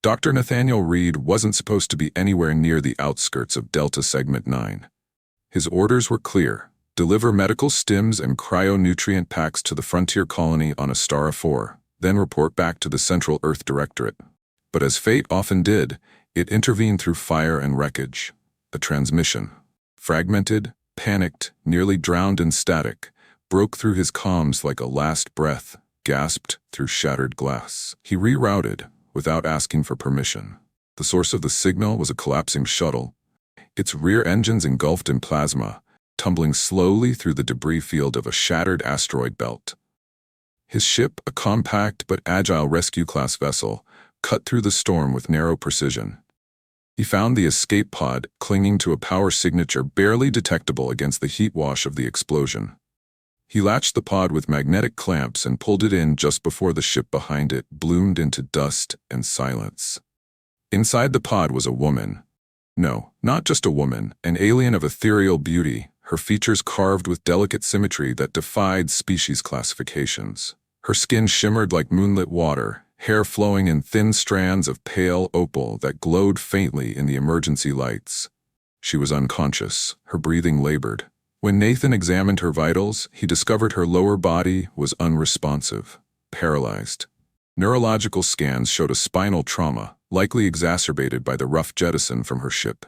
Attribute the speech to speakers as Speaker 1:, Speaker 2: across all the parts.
Speaker 1: Dr. Nathaniel Reed wasn't supposed to be anywhere near the outskirts of Delta Segment 9. His orders were clear: deliver medical stims and cryonutrient packs to the frontier colony on Astara 4, then report back to the Central Earth Directorate. But as fate often did, it intervened through fire and wreckage. A transmission, fragmented, panicked, nearly drowned in static, broke through his comms like a last breath, gasped through shattered glass. He rerouted, without asking for permission. The source of the signal was a collapsing shuttle, its rear engines engulfed in plasma, tumbling slowly through the debris field of a shattered asteroid belt. His ship, a compact but agile rescue-class vessel, cut through the storm with narrow precision. He found the escape pod clinging to a power signature barely detectable against the heat wash of the explosion. He latched the pod with magnetic clamps and pulled it in just before the ship behind it bloomed into dust and silence. Inside the pod was a woman. No, not just a woman, an alien of ethereal beauty, her features carved with delicate symmetry that defied species classifications. Her skin shimmered like moonlit water, hair flowing in thin strands of pale opal that glowed faintly in the emergency lights. She was unconscious, her breathing labored. When Nathan examined her vitals, he discovered her lower body was unresponsive, paralyzed. Neurological scans showed a spinal trauma, likely exacerbated by the rough jettison from her ship.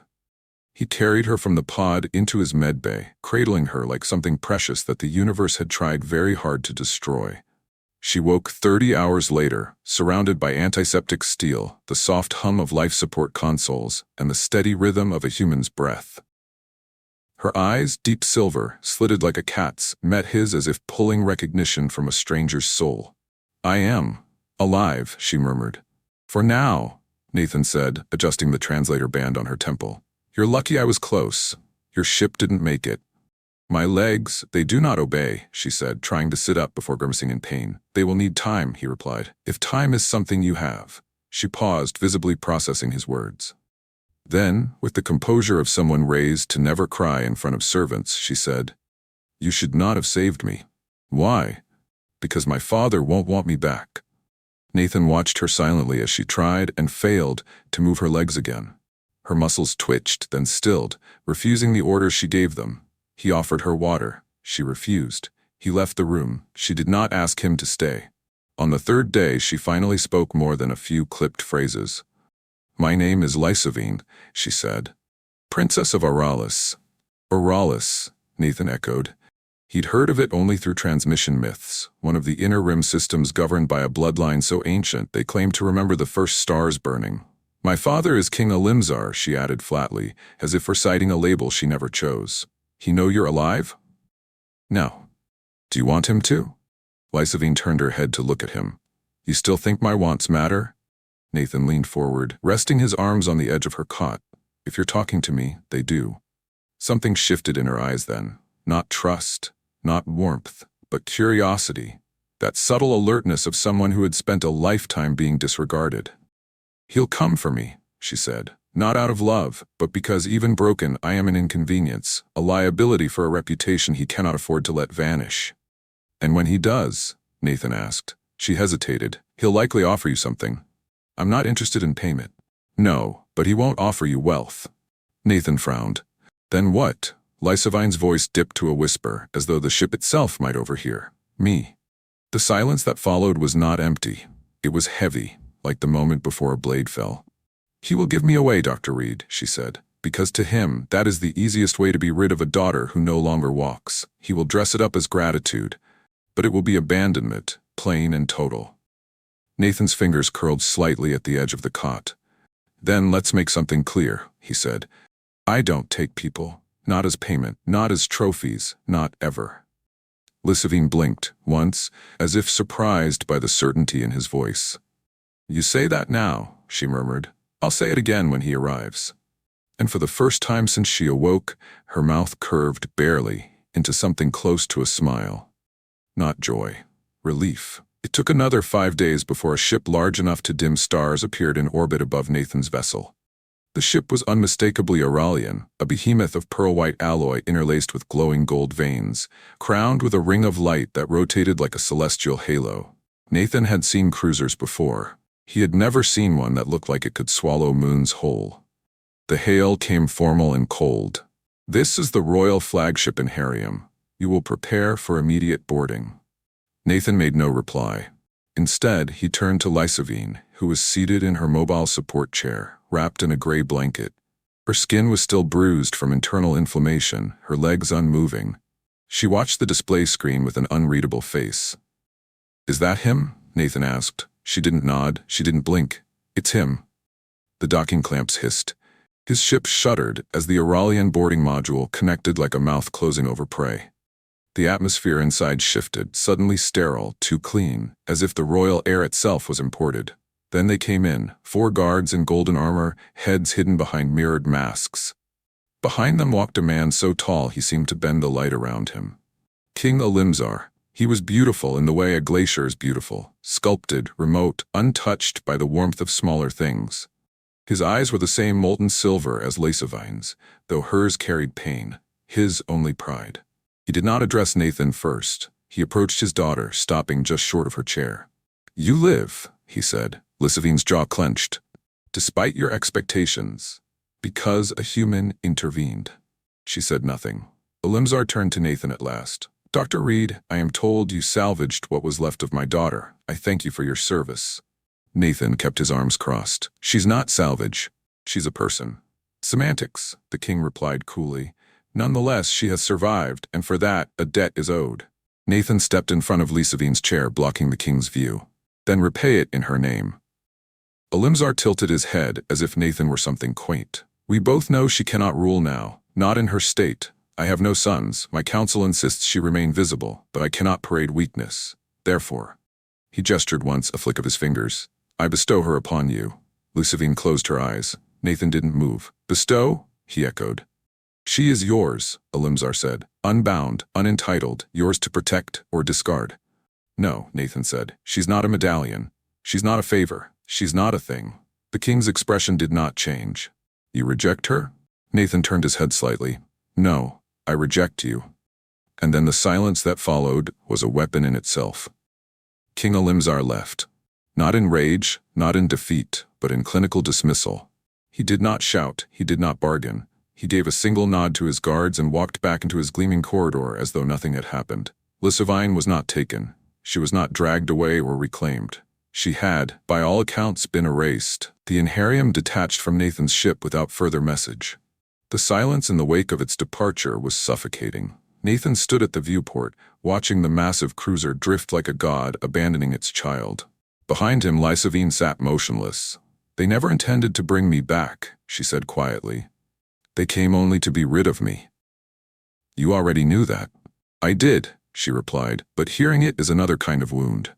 Speaker 1: He carried her from the pod into his medbay, cradling her like something precious that the universe had tried very hard to destroy. She woke 30 hours later, surrounded by antiseptic steel, the soft hum of life support consoles, and the steady rhythm of a human's breath. Her eyes, deep silver, slitted like a cat's, met his as if pulling recognition from a stranger's soul. "I am alive," she murmured. "For now," Nathan said, adjusting the translator band on her temple. "You're lucky I was close. Your ship didn't make it." "My legs, they do not obey," she said, trying to sit up before grimacing in pain. "They will need time," he replied. "If time is something you have." She paused, visibly processing his words. Then, with the composure of someone raised to never cry in front of servants, she said, "You should not have saved me." "Why?" "Because my father won't want me back." Nathan watched her silently as she tried and failed to move her legs again. Her muscles twitched, then stilled, refusing the orders she gave them. He offered her water. She refused. He left the room. She did not ask him to stay. On the third day, she finally spoke more than a few clipped phrases. "My name is Lysavine," she said. "Princess of Aralis." Aralis, Nathan echoed. He'd heard of it only through transmission myths, one of the inner rim systems governed by a bloodline so ancient they claimed to remember the first stars burning. "My father is King Alimzar," she added flatly, as if reciting a label she never chose. "He know you're alive?" "No." "Do you want him to?" Lysavine turned her head to look at him. "You still think my wants matter?" Nathan leaned forward, resting his arms on the edge of her cot. "If you're talking to me, they do." Something shifted in her eyes then. Not trust, not warmth, but curiosity. That subtle alertness of someone who had spent a lifetime being disregarded. "He'll come for me," she said. "Not out of love, but because even broken I am an inconvenience, a liability for a reputation he cannot afford to let vanish." "And when he does?" Nathan asked. She hesitated. "He'll likely offer you something." "I'm not interested in payment." "No, but he won't offer you wealth." Nathan frowned. "Then what?" Lysavine's voice dipped to a whisper, as though the ship itself might overhear. "Me." The silence that followed was not empty. It was heavy, like the moment before a blade fell. "He will give me away, Dr. Reed," she said, "because to him that is the easiest way to be rid of a daughter who no longer walks. He will dress it up as gratitude, but it will be abandonment, plain and total." Nathan's fingers curled slightly at the edge of the cot. "Then let's make something clear," he said. "I don't take people, not as payment, not as trophies, not ever." Lysavine blinked, once, as if surprised by the certainty in his voice. "You say that now," she murmured. "I'll say it again when he arrives." And for the first time since she awoke, her mouth curved barely into something close to a smile. Not joy, relief. It took another 5 days before a ship large enough to dim stars appeared in orbit above Nathan's vessel. The ship was unmistakably Auralian, a behemoth of pearl-white alloy interlaced with glowing gold veins, crowned with a ring of light that rotated like a celestial halo. Nathan had seen cruisers before. He had never seen one that looked like it could swallow moons whole. The hail came formal and cold. "This is the royal flagship in Harium. You will prepare for immediate boarding." Nathan made no reply. Instead, he turned to Lysavine, who was seated in her mobile support chair, wrapped in a gray blanket. Her skin was still bruised from internal inflammation, her legs unmoving. She watched the display screen with an unreadable face. "Is that him?" Nathan asked. She didn't nod, she didn't blink. "It's him." The docking clamps hissed. His ship shuddered as the Auralian boarding module connected like a mouth closing over prey. The atmosphere inside shifted, suddenly sterile, too clean, as if the royal air itself was imported. Then they came in, 4 guards in golden armor, heads hidden behind mirrored masks. Behind them walked a man so tall he seemed to bend the light around him. King Alimzar. He was beautiful in the way a glacier is beautiful, sculpted, remote, untouched by the warmth of smaller things. His eyes were the same molten silver as Lysavine's, though hers carried pain, his only pride. He did not address Nathan first. He approached his daughter, stopping just short of her chair. "You live," he said. Lysavine's jaw clenched. "Despite your expectations, because a human intervened." She said nothing. Alimzar turned to Nathan at last. "Dr. Reed, I am told you salvaged what was left of my daughter. I thank you for your service." Nathan kept his arms crossed. "She's not salvage. She's a person." "Semantics," the king replied coolly. "Nonetheless, she has survived, and for that, a debt is owed." Nathan stepped in front of Lysavine's chair, blocking the king's view. "Then repay it in her name." Alimzar tilted his head as if Nathan were something quaint. "We both know she cannot rule now, not in her state. I have no sons. My council insists she remain visible, but I cannot parade weakness. Therefore," he gestured once, a flick of his fingers, "I bestow her upon you." Lysavine closed her eyes. Nathan didn't move. "Bestow?" he echoed. "She is yours," Alimzar said. "Unbound, unentitled, yours to protect or discard." "No," Nathan said. "She's not a medallion. She's not a favor. She's not a thing." The king's expression did not change. "You reject her?" Nathan turned his head slightly. "No, I reject you." And then the silence that followed was a weapon in itself. King Alimzar left. Not in rage, not in defeat, but in clinical dismissal. He did not shout, he did not bargain. He gave a single nod to his guards and walked back into his gleaming corridor as though nothing had happened. Lysavine was not taken. She was not dragged away or reclaimed. She had, by all accounts, been erased. The Inharium detached from Nathan's ship without further message. The silence in the wake of its departure was suffocating. Nathan stood at the viewport, watching the massive cruiser drift like a god abandoning its child. Behind him, Lysavine sat motionless. "They never intended to bring me back," she said quietly. "They came only to be rid of me." "You already knew that." "I did," she replied, "but hearing it is another kind of wound."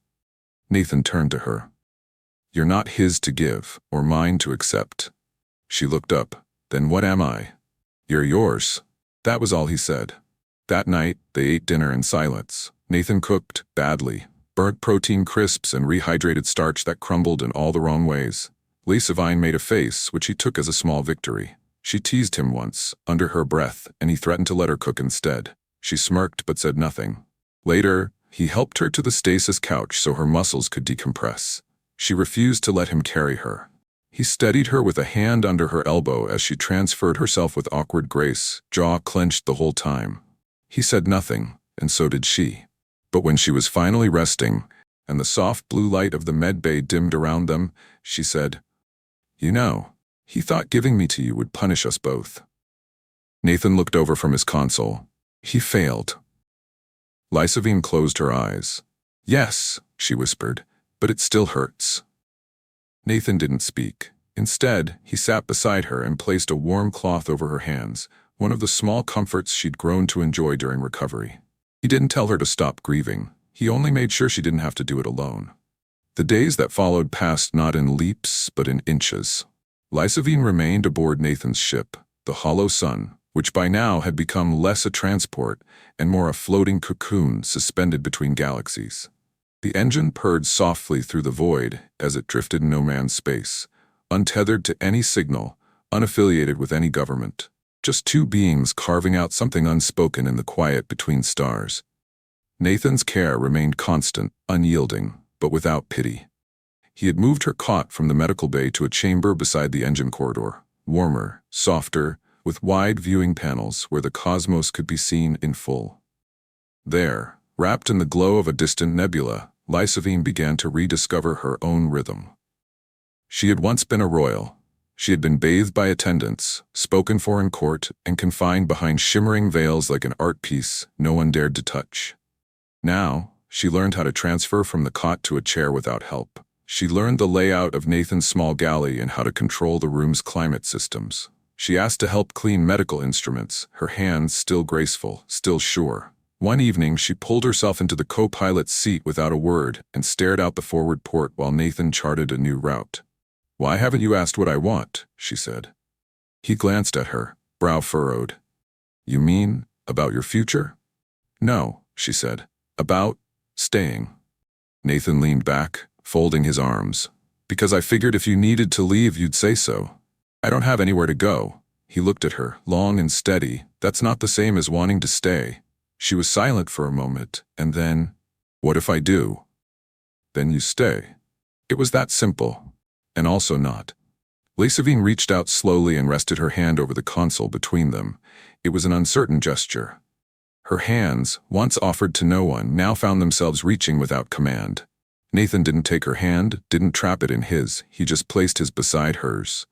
Speaker 1: Nathan turned to her. "You're not his to give, or mine to accept." She looked up. "Then what am I?" "You're yours." That was all he said. That night, they ate dinner in silence. Nathan cooked, badly, burnt protein crisps and rehydrated starch that crumbled in all the wrong ways. Lysavine made a face, which he took as a small victory. She teased him once, under her breath, and he threatened to let her cook instead. She smirked but said nothing. Later, he helped her to the stasis couch so her muscles could decompress. She refused to let him carry her. He steadied her with a hand under her elbow as she transferred herself with awkward grace, jaw clenched the whole time. He said nothing, and so did she. But when she was finally resting, and the soft blue light of the med bay dimmed around them, she said, "You know, he thought giving me to you would punish us both." Nathan looked over from his console. He failed. Lysavine closed her eyes. "Yes," she whispered, "but it still hurts." Nathan didn't speak. Instead, he sat beside her and placed a warm cloth over her hands, one of the small comforts she'd grown to enjoy during recovery. He didn't tell her to stop grieving. He only made sure she didn't have to do it alone. The days that followed passed not in leaps, but in inches. Lysavine remained aboard Nathan's ship, the Hollow Sun, which by now had become less a transport and more a floating cocoon suspended between galaxies. The engine purred softly through the void as it drifted in no man's space, untethered to any signal, unaffiliated with any government. Just two beings carving out something unspoken in the quiet between stars. Nathan's care remained constant, unyielding, but without pity. He had moved her cot from the medical bay to a chamber beside the engine corridor, warmer, softer, with wide viewing panels where the cosmos could be seen in full. There, wrapped in the glow of a distant nebula, Lysavine began to rediscover her own rhythm. She had once been a royal. She had been bathed by attendants, spoken for in court, and confined behind shimmering veils like an art piece no one dared to touch. Now, she learned how to transfer from the cot to a chair without help. She learned the layout of Nathan's small galley and how to control the room's climate systems. She asked to help clean medical instruments, her hands still graceful, still sure. One evening, she pulled herself into the co-pilot's seat without a word and stared out the forward port while Nathan charted a new route. "Why haven't you asked what I want?" she said. He glanced at her, brow furrowed. "You mean, about your future?" "No," she said. "About staying." Nathan leaned back, folding his arms. "Because I figured if you needed to leave, you'd say so. I don't have anywhere to go." He looked at her, long and steady. "That's not the same as wanting to stay." She was silent for a moment, and then, "What if I do?" "Then you stay." It was that simple. And also not. Lysavine reached out slowly and rested her hand over the console between them. It was an uncertain gesture. Her hands, once offered to no one, now found themselves reaching without command. Nathan didn't take her hand, didn't trap it in his, he just placed his beside hers.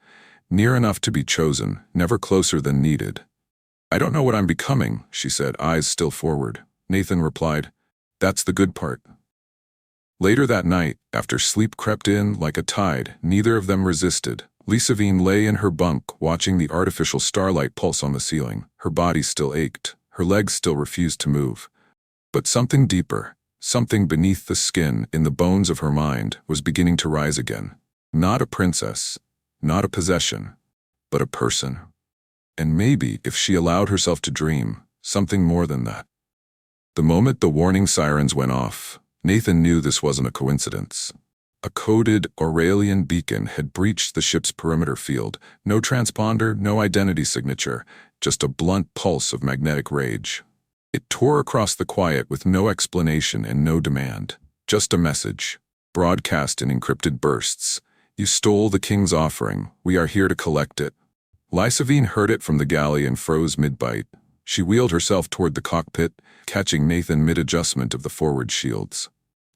Speaker 1: Near enough to be chosen, never closer than needed. "I don't know what I'm becoming," she said, eyes still forward. Nathan replied, "That's the good part." Later that night, after sleep crept in like a tide, neither of them resisted. Lysavine lay in her bunk, watching the artificial starlight pulse on the ceiling. Her body still ached, her legs still refused to move. But something deeper, something beneath the skin, in the bones of her mind, was beginning to rise again. Not a princess, not a possession, but a person. And maybe, if she allowed herself to dream, something more than that. The moment the warning sirens went off, Nathan knew this wasn't a coincidence. A coded Aurelian beacon had breached the ship's perimeter field. No transponder, no identity signature, just a blunt pulse of magnetic rage. It tore across the quiet with no explanation and no demand. Just a message, broadcast in encrypted bursts. "You stole the king's offering. We are here to collect it." Lysavine heard it from the galley and froze mid-bite. She wheeled herself toward the cockpit, catching Nathan mid-adjustment of the forward shields.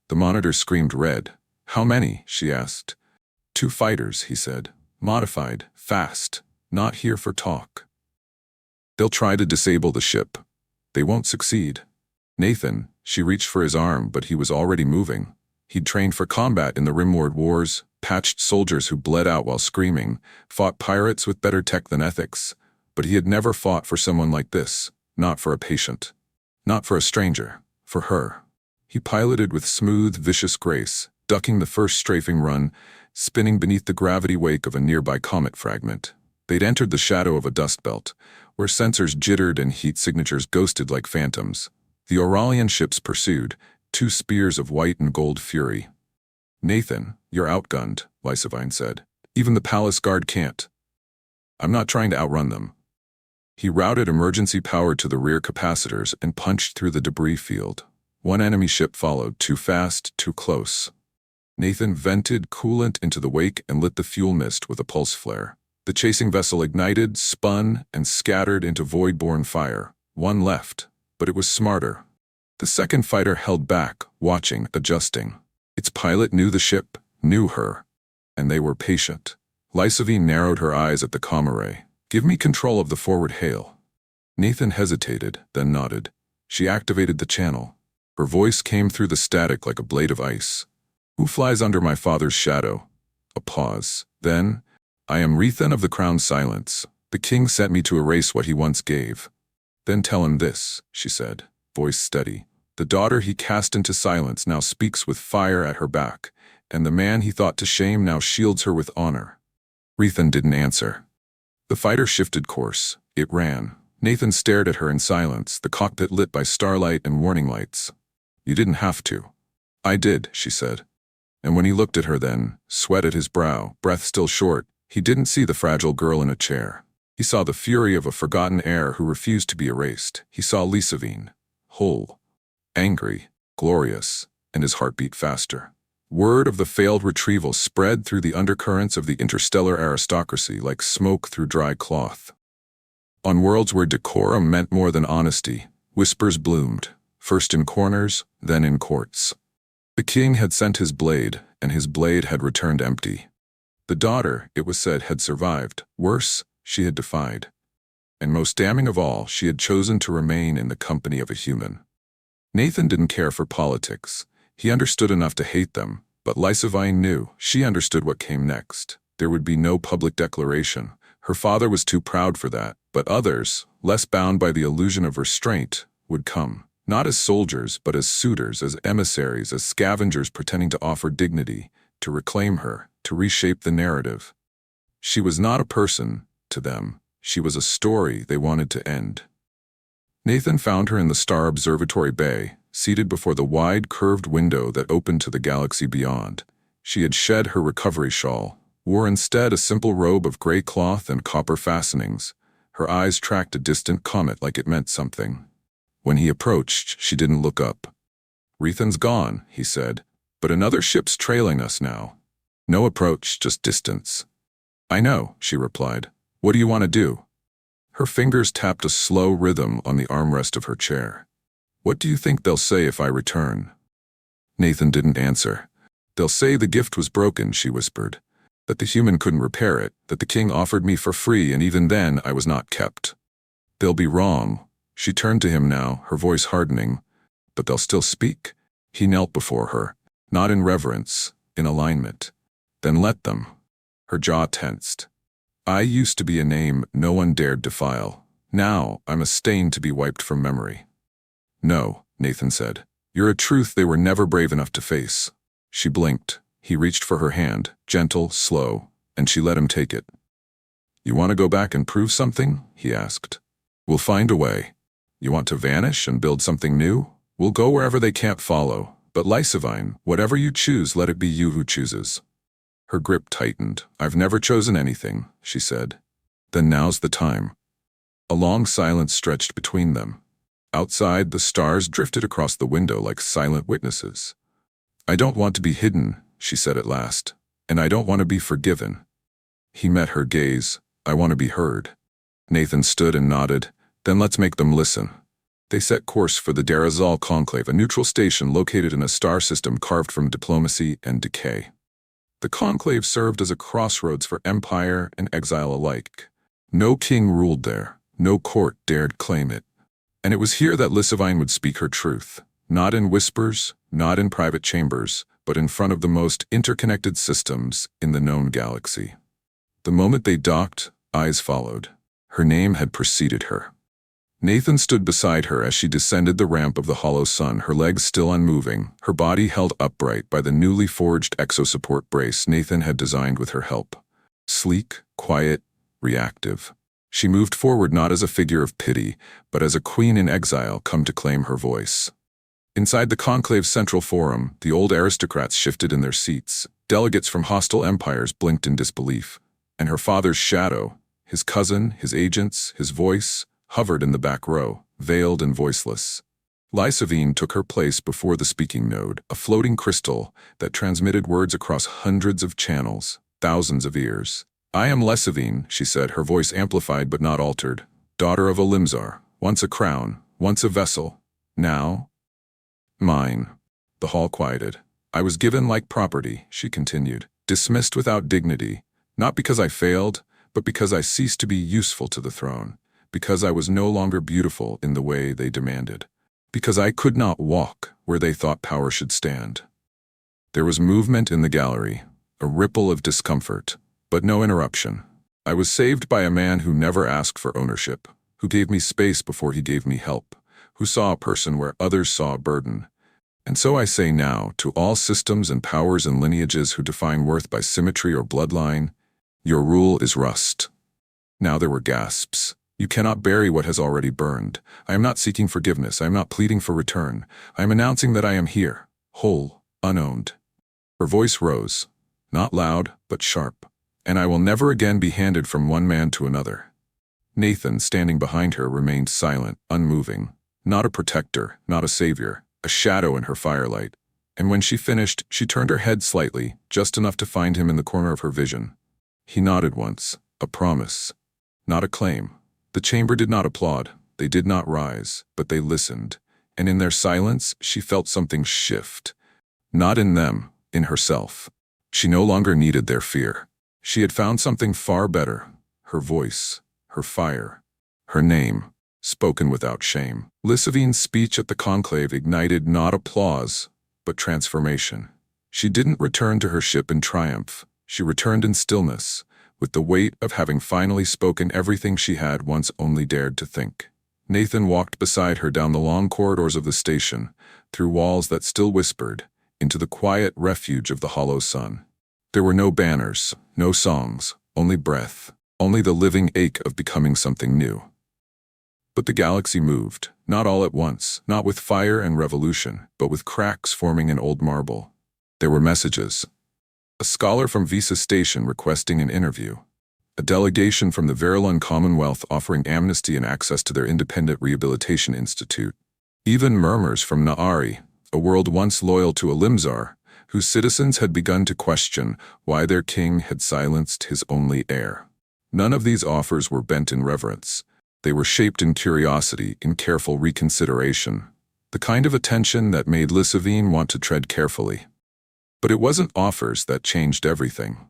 Speaker 1: The monitor screamed red. "How many?" she asked. "2 fighters," he said. "Modified, fast, not here for talk. They'll try to disable the ship. They won't succeed." Nathan, she reached for his arm, but he was already moving. He'd trained for combat in the Rimward Wars, patched soldiers who bled out while screaming, fought pirates with better tech than ethics. But he had never fought for someone like this, not for a patient. Not for a stranger, for her. He piloted with smooth, vicious grace, ducking the first strafing run, spinning beneath the gravity wake of a nearby comet fragment. They'd entered the shadow of a dust belt, where sensors jittered and heat signatures ghosted like phantoms. The Aurelian ships pursued, 2 spears of white and gold fury. "Nathan, you're outgunned," Lysavine said. "Even the palace guard can't." "I'm not trying to outrun them." He routed emergency power to the rear capacitors and punched through the debris field. One enemy ship followed, too fast, too close. Nathan vented coolant into the wake and lit the fuel mist with a pulse flare. The chasing vessel ignited, spun, and scattered into void-borne fire. One left, but it was smarter. The second fighter held back, watching, adjusting. Its pilot knew the ship, knew her, and they were patient. Lysavine narrowed her eyes at the comm array. "Give me control of the forward hail." Nathan hesitated, then nodded. She activated the channel. Her voice came through the static like a blade of ice. "Who flies under my father's shadow?" A pause. Then, "I am Rethan of the Crown's Silence. The king sent me to erase what he once gave." "Then tell him this," she said, voice steady. "The daughter he cast into silence now speaks with fire at her back, and the man he thought to shame now shields her with honor." Rethan didn't answer. The fighter shifted course. It ran. Nathan stared at her in silence, the cockpit lit by starlight and warning lights. "You didn't have to." "I did," she said. And when he looked at her then, sweat at his brow, breath still short, he didn't see the fragile girl in a chair. He saw the fury of a forgotten heir who refused to be erased. He saw Lysavine, whole, angry, glorious, and his heart beat faster. Word of the failed retrieval spread through the undercurrents of the interstellar aristocracy like smoke through dry cloth. On worlds where decorum meant more than honesty, whispers bloomed, first in corners, then in courts. The king had sent his blade, and his blade had returned empty. The daughter, it was said, had survived. Worse, she had defied. And most damning of all, she had chosen to remain in the company of a human. Nathan didn't care for politics. He understood enough to hate them, but Lysivine knew. She understood what came next. There would be no public declaration. Her father was too proud for that, but others, less bound by the illusion of restraint, would come. Not as soldiers, but as suitors, as emissaries, as scavengers pretending to offer dignity, to reclaim her, to reshape the narrative. She was not a person, to them. She was a story they wanted to end. Nathan found her in the Star Observatory Bay, seated before the wide, curved window that opened to the galaxy beyond. She had shed her recovery shawl, wore instead a simple robe of gray cloth and copper fastenings. Her eyes tracked a distant comet like it meant something. When he approached, she didn't look up. "Rethan's gone," he said, "but another ship's trailing us now." No approach, just distance. "I know," she replied. "What do you want to do?" Her fingers tapped a slow rhythm on the armrest of her chair. "What do you think they'll say if I return?" Nathan didn't answer. "They'll say the gift was broken," she whispered. "That the human couldn't repair it, that the king offered me for free, and even then I was not kept. They'll be wrong." She turned to him now, her voice hardening. "But they'll still speak." He knelt before her, not in reverence, in alignment. "Then let them." Her jaw tensed. "I used to be a name no one dared defile. Now I'm a stain to be wiped from memory." "No," Nathan said. "You're a truth they were never brave enough to face." She blinked. He reached for her hand, gentle, slow, and she let him take it. "You want to go back and prove something?" he asked. "We'll find a way. You want to vanish and build something new? We'll go wherever they can't follow. But Lysivine, whatever you choose, let it be you who chooses." Her grip tightened. "I've never chosen anything," she said. "Then now's the time." A long silence stretched between them. Outside, the stars drifted across the window like silent witnesses. "I don't want to be hidden," she said at last, "and I don't want to be forgiven." He met her gaze. "I want to be heard." Nathan stood and nodded. "Then let's make them listen." They set course for the Darazal conclave, a neutral station located in a star system carved from diplomacy and decay. The conclave served as a crossroads for empire and exile alike. No king ruled there. No court dared claim it. And it was here that Lysivine would speak her truth. Not in whispers, not in private chambers, but in front of the most interconnected systems in the known galaxy. The moment they docked, eyes followed. Her name had preceded her. Nathan stood beside her as she descended the ramp of the hollow sun, her legs still unmoving, her body held upright by the newly forged exosupport brace Nathan had designed with her help. Sleek, quiet, reactive. She moved forward not as a figure of pity, but as a queen in exile come to claim her voice. Inside the conclave's central forum, the old aristocrats shifted in their seats. Delegates from hostile empires blinked in disbelief. And her father's shadow, his cousin, his agents, his voice, hovered in the back row, veiled and voiceless. Lysivine took her place before the speaking node, a floating crystal that transmitted words across hundreds of channels, thousands of ears. "I am Lysivine," she said, her voice amplified but not altered. "Daughter of Olimzar, once a crown, once a vessel, now mine." The hall quieted. "I was given like property," she continued, "dismissed without dignity, not because I failed, but because I ceased to be useful to the throne. Because I was no longer beautiful in the way they demanded. Because I could not walk where they thought power should stand." There was movement in the gallery, a ripple of discomfort, but no interruption. "I was saved by a man who never asked for ownership, who gave me space before he gave me help, who saw a person where others saw a burden. And so I say now, to all systems and powers and lineages who define worth by symmetry or bloodline, your rule is rust." Now there were gasps. "You cannot bury what has already burned. I am not seeking forgiveness. I am not pleading for return. I am announcing that I am here, whole, unowned." Her voice rose, not loud, but sharp. "And I will never again be handed from one man to another." Nathan, standing behind her, remained silent, unmoving. Not a protector, not a savior, a shadow in her firelight. And when she finished, she turned her head slightly, just enough to find him in the corner of her vision. He nodded once, a promise, not a claim. The chamber did not applaud, they did not rise, but they listened. And in their silence, she felt something shift. Not in them, in herself. She no longer needed their fear. She had found something far better. Her voice, her fire, her name, spoken without shame. Lysavine's speech at the conclave ignited not applause, but transformation. She didn't return to her ship in triumph. She returned in stillness, with the weight of having finally spoken everything she had once only dared to think. Nathan walked beside her down the long corridors of the station, through walls that still whispered, into the quiet refuge of the hollow sun. There were no banners, no songs, only breath, only the living ache of becoming something new. But the galaxy moved, not all at once, not with fire and revolution, but with cracks forming in old marble. There were messages. A scholar from Visa Station requesting an interview. A delegation from the Verilon Commonwealth offering amnesty and access to their independent rehabilitation institute. Even murmurs from Naari, a world once loyal to Elimzar, whose citizens had begun to question why their king had silenced his only heir. None of these offers were bent in reverence. They were shaped in curiosity, in careful reconsideration, the kind of attention that made Lysavine want to tread carefully. But it wasn't offers that changed everything.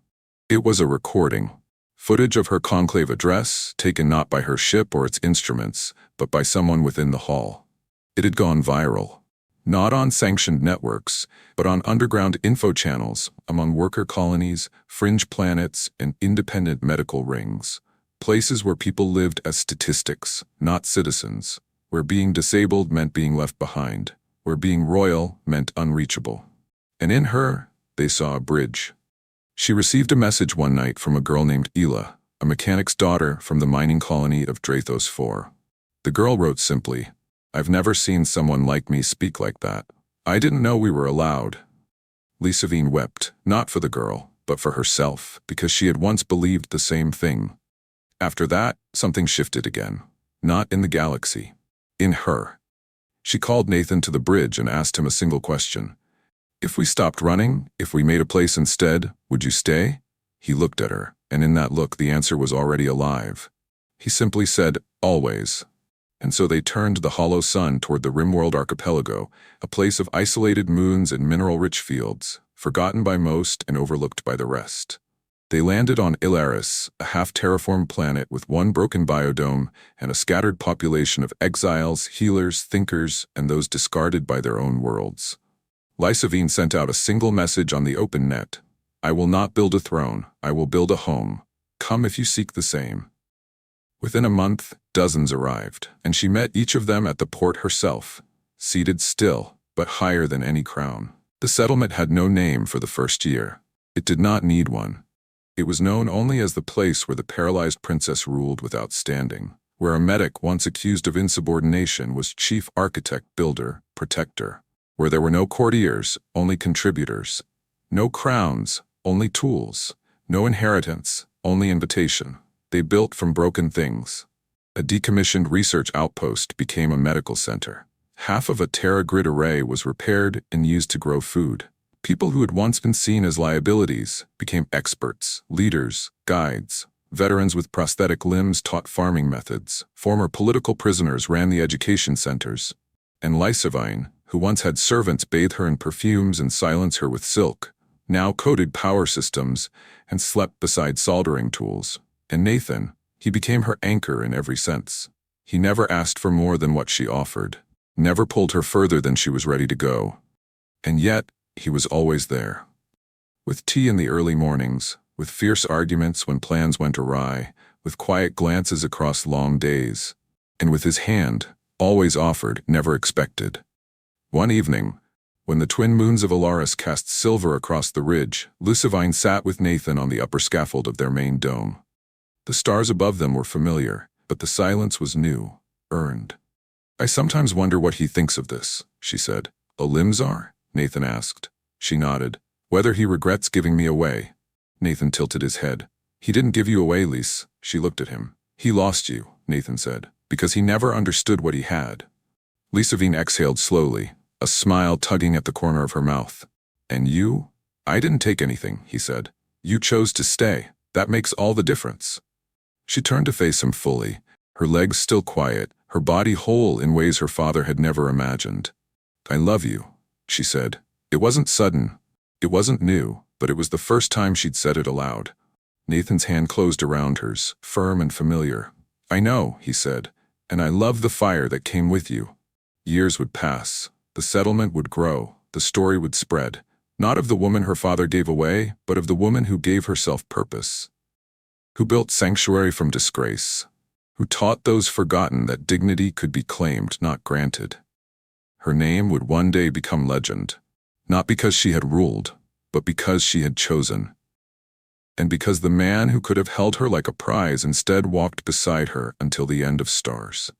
Speaker 1: It was a recording. Footage of her conclave address, taken not by her ship or its instruments, but by someone within the hall. It had gone viral. Not on sanctioned networks, but on underground info channels, among worker colonies, fringe planets, and independent medical rings. Places where people lived as statistics, not citizens. Where being disabled meant being left behind. Where being royal meant unreachable. And in her, they saw a bridge. She received a message one night from a girl named Ela, a mechanic's daughter from the mining colony of Drathos 4. The girl wrote simply, "I've never seen someone like me speak like that. I didn't know we were allowed." Lysavine wept, not for the girl, but for herself, because she had once believed the same thing. After that, something shifted again. Not in the galaxy. In her. She called Nathan to the bridge and asked him a single question. "If we stopped running, if we made a place instead, would you stay?" He looked at her, and in that look the answer was already alive. He simply said, "Always." And so they turned the hollow sun toward the Rimworld archipelago, a place of isolated moons and mineral-rich fields, forgotten by most and overlooked by the rest. They landed on Ilaris, a half-terraformed planet with one broken biodome and a scattered population of exiles, healers, thinkers, and those discarded by their own worlds. Lysavine sent out a single message on the open net. "I will not build a throne, I will build a home. Come if you seek the same." Within a month, dozens arrived, and she met each of them at the port herself, seated still, but higher than any crown. The settlement had no name for the first year. It did not need one. It was known only as the place where the paralyzed princess ruled without standing, where a medic once accused of insubordination was chief architect, builder, protector, where there were no courtiers, only contributors, no crowns, only tools, no inheritance, only invitation. They built from broken things. A decommissioned research outpost became a medical center. Half of a Terra grid array was repaired and used to grow food. People who had once been seen as liabilities became experts, leaders, guides. Veterans with prosthetic limbs taught farming methods. Former political prisoners ran the education centers. And Lysavine, who once had servants bathe her in perfumes and silence her with silk, now coded power systems and slept beside soldering tools. And Nathan, he became her anchor in every sense. He never asked for more than what she offered, never pulled her further than she was ready to go. And yet, he was always there. With tea in the early mornings, with fierce arguments when plans went awry, with quiet glances across long days, and with his hand, always offered, never expected. One evening, when the twin moons of Alaris cast silver across the ridge, Lysavine sat with Nathan on the upper scaffold of their main dome. The stars above them were familiar, but the silence was new, earned. "I sometimes wonder what he thinks of this," she said. "Elimzar?" Nathan asked. She nodded. "Whether he regrets giving me away." Nathan tilted his head. "He didn't give you away, Lys." She looked at him. "He lost you," Nathan said, "because he never understood what he had." Lysavine exhaled slowly, a smile tugging at the corner of her mouth. "And you? I didn't take anything," he said. "You chose to stay. That makes all the difference." She turned to face him fully, her legs still quiet, her body whole in ways her father had never imagined. "I love you," she said. It wasn't sudden, it wasn't new, but it was the first time she'd said it aloud. Nathan's hand closed around hers, firm and familiar. "I know," he said, "and I love the fire that came with you." Years would pass, the settlement would grow, the story would spread, not of the woman her father gave away, but of the woman who gave herself purpose, who built sanctuary from disgrace, who taught those forgotten that dignity could be claimed, not granted. Her name would one day become legend, not because she had ruled, but because she had chosen. And because the man who could have held her like a prize instead walked beside her until the end of stars.